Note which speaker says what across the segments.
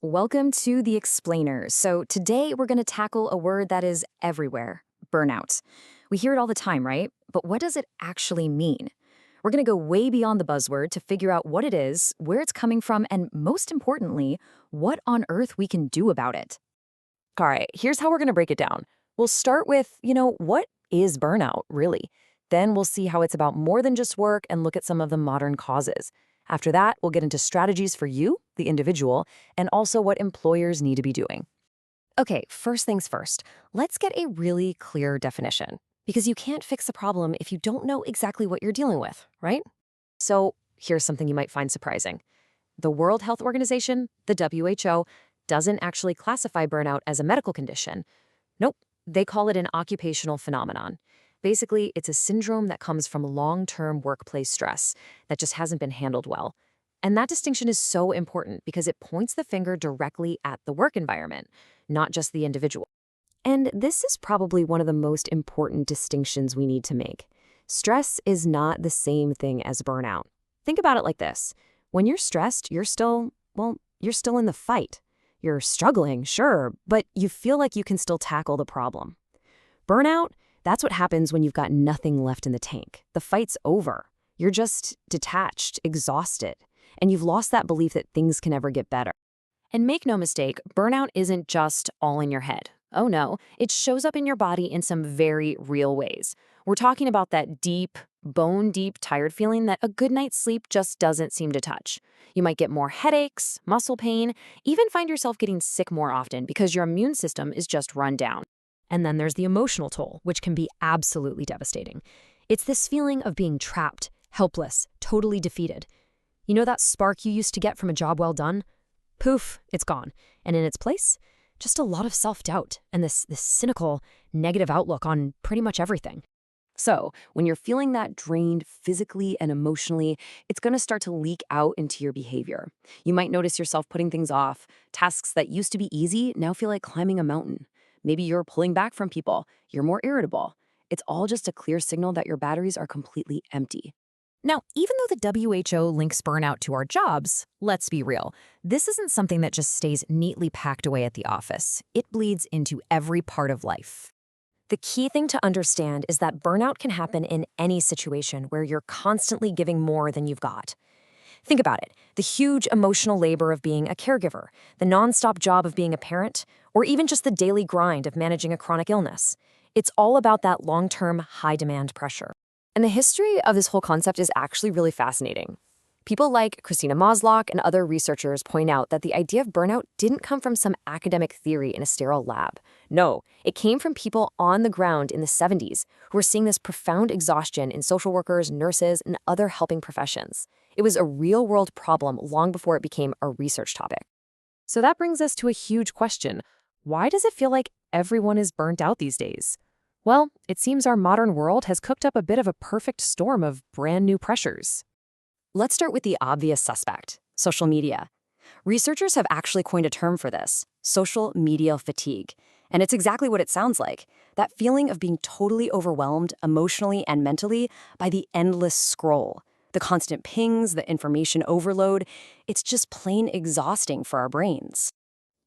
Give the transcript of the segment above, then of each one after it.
Speaker 1: Welcome to The Explainer. So, today we're going to tackle a word that is everywhere: burnout. We hear it all the time, right? But what does it actually mean? We're going to go way beyond the buzzword to figure out what it is, where it's coming from, and most importantly, what on earth we can do about it.
Speaker 2: All right, here's how we're going to break it down. We'll start with, what is burnout, really? Then we'll see how it's about more than just work and look at some of the modern causes. After that, we'll get into strategies for you, the individual, and also what employers need to be doing. Okay, first things first, let's get a really clear definition. Because you can't fix a problem if you don't know exactly what you're dealing with, right? So here's something you might find surprising. The World Health Organization, the WHO, doesn't actually classify burnout as a medical condition. Nope, they call it an occupational phenomenon. Basically, it's a syndrome that comes from long-term workplace stress that just hasn't been handled well. And that distinction is so important because it points the finger directly at the work environment, not just the individual. And this is probably one of the most important distinctions we need to make. Stress is not the same thing as burnout. Think about it like this. When you're stressed, you're still in the fight. You're struggling, sure, but you feel like you can still tackle the problem. Burnout, that's what happens when you've got nothing left in the tank. The fight's over. You're just detached, exhausted, and you've lost that belief that things can ever get better. And make no mistake, burnout isn't just all in your head. Oh no, it shows up in your body in some very real ways. We're talking about that deep, bone-deep tired feeling that a good night's sleep just doesn't seem to touch. You might get more headaches, muscle pain, even find yourself getting sick more often because your immune system is just run down. And then there's the emotional toll, which can be absolutely devastating. It's this feeling of being trapped, helpless, totally defeated. You know that spark you used to get from a job well done? Poof, it's gone. And in its place, just a lot of self-doubt and this cynical, negative outlook on pretty much everything. So, when you're feeling that drained physically and emotionally, it's going to start to leak out into your behavior. You might notice yourself putting things off. Tasks that used to be easy now feel like climbing a mountain. Maybe you're pulling back from people. You're more irritable. It's all just a clear signal that your batteries are completely empty. Now, even though the WHO links burnout to our jobs, let's be real, this isn't something that just stays neatly packed away at the office. It bleeds into every part of life. The key thing to understand is that burnout can happen in any situation where you're constantly giving more than you've got. Think about it, the huge emotional labor of being a caregiver, the nonstop job of being a parent, or even just the daily grind of managing a chronic illness. It's all about that long-term, high-demand pressure. And the history of this whole concept is actually really fascinating. People like Christina Maslach and other researchers point out that the idea of burnout didn't come from some academic theory in a sterile lab. No, it came from people on the ground in the 70s who were seeing this profound exhaustion in social workers, nurses, and other helping professions. It was a real-world problem long before it became a research topic. So that brings us to a huge question. Why does it feel like everyone is burnt out these days? Well, it seems our modern world has cooked up a bit of a perfect storm of brand new pressures. Let's start with the obvious suspect, social media. Researchers have actually coined a term for this, social media fatigue. And it's exactly what it sounds like, that feeling of being totally overwhelmed emotionally and mentally by the endless scroll. The constant pings, the information overload, it's just plain exhausting for our brains.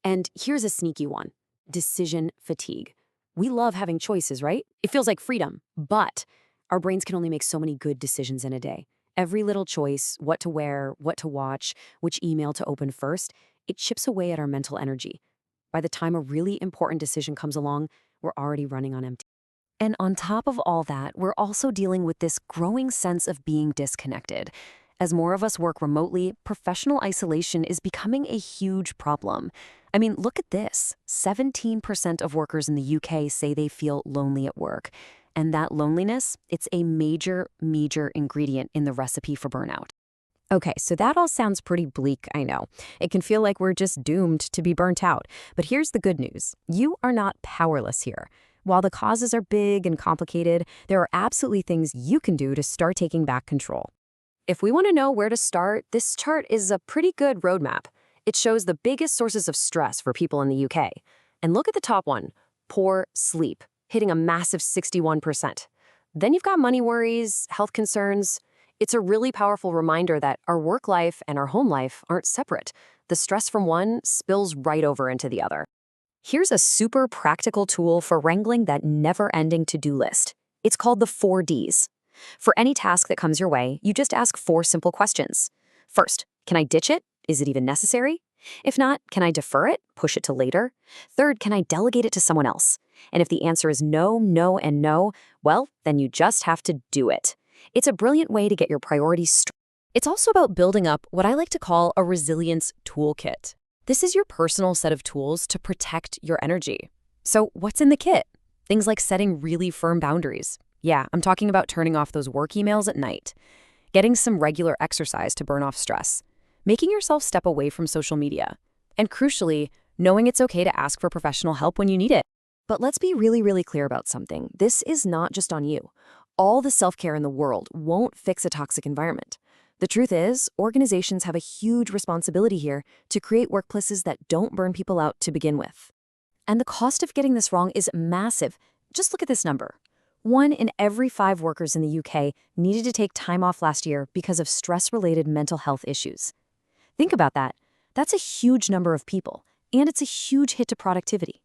Speaker 2: And here's a sneaky one, decision fatigue. We love having choices, right? It feels like freedom, but our brains can only make so many good decisions in a day. Every little choice, what to wear, what to watch, which email to open first, it chips away at our mental energy. By the time a really important decision comes along, we're already running on empty. And on top of all that, we're also dealing with this growing sense of being disconnected. As more of us work remotely, professional isolation is becoming a huge problem. I mean, look at this. 17% of workers in the UK say they feel lonely at work. And that loneliness, it's a major ingredient in the recipe for burnout. Okay, so that all sounds pretty bleak, I know. It can feel like we're just doomed to be burnt out. But here's the good news. You are not powerless here. While the causes are big and complicated, there are absolutely things you can do to start taking back control. If we want to know where to start, this chart is a pretty good roadmap. It shows the biggest sources of stress for people in the UK. And look at the top one, poor sleep, hitting a massive 61%. Then you've got money worries, health concerns. It's a really powerful reminder that our work life and our home life aren't separate. the stress from one spills right over into the other. Here's a super practical tool for wrangling that never-ending to-do list. It's called the 4Ds. For any task that comes your way, you just ask 4 simple questions. First, can I ditch it? Is it even necessary? If not, can I defer it, push it to later? Third, can I delegate it to someone else? And if the answer is no, no, and no, well, then you just have to do it. It's a brilliant way to get your priorities straight. It's also about building up what I like to call a resilience toolkit. This is your personal set of tools to protect your energy. So what's in the kit? Things like setting really firm boundaries. Yeah, I'm talking about turning off those work emails at night, getting some regular exercise to burn off stress, making yourself step away from social media, and crucially, knowing it's okay to ask for professional help when you need it. But let's be really, really clear about something. This is not just on you. All the self-care in the world won't fix a toxic environment. The truth is, organizations have a huge responsibility here to create workplaces that don't burn people out to begin with. And the cost of getting this wrong is massive. Just look at this number. 1 in every 5 workers in the UK needed to take time off last year because of stress-related mental health issues. Think about that. That's a huge number of people, and it's a huge hit to productivity.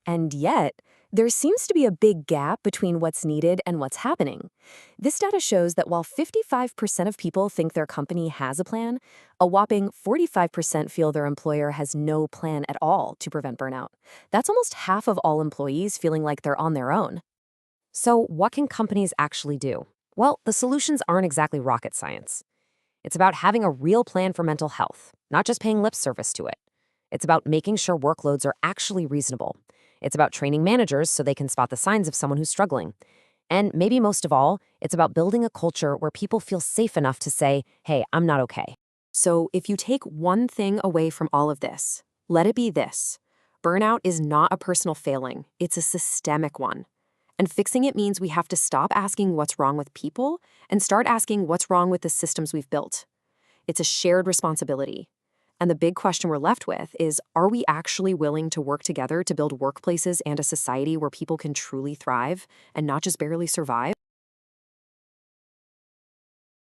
Speaker 2: And yet, there seems to be a big gap between what's needed and what's happening. This data shows that while 55% of people think their company has a plan, a whopping 45% feel their employer has no plan at all to prevent burnout. That's almost half of all employees feeling like they're on their own. So what can companies actually do? Well, the solutions aren't exactly rocket science. It's about having a real plan for mental health, not just paying lip service to it. It's about making sure workloads are actually reasonable. It's about training managers so they can spot the signs of someone who's struggling. And maybe most of all, it's about building a culture where people feel safe enough to say, hey, I'm not okay. So if you take one thing away from all of this, let it be this. Burnout is not a personal failing. It's a systemic one. And fixing it means we have to stop asking what's wrong with people and start asking what's wrong with the systems we've built. It's a shared responsibility. And the big question we're left with is, are we actually willing to work together to build workplaces and a society where people can truly thrive and not just barely survive?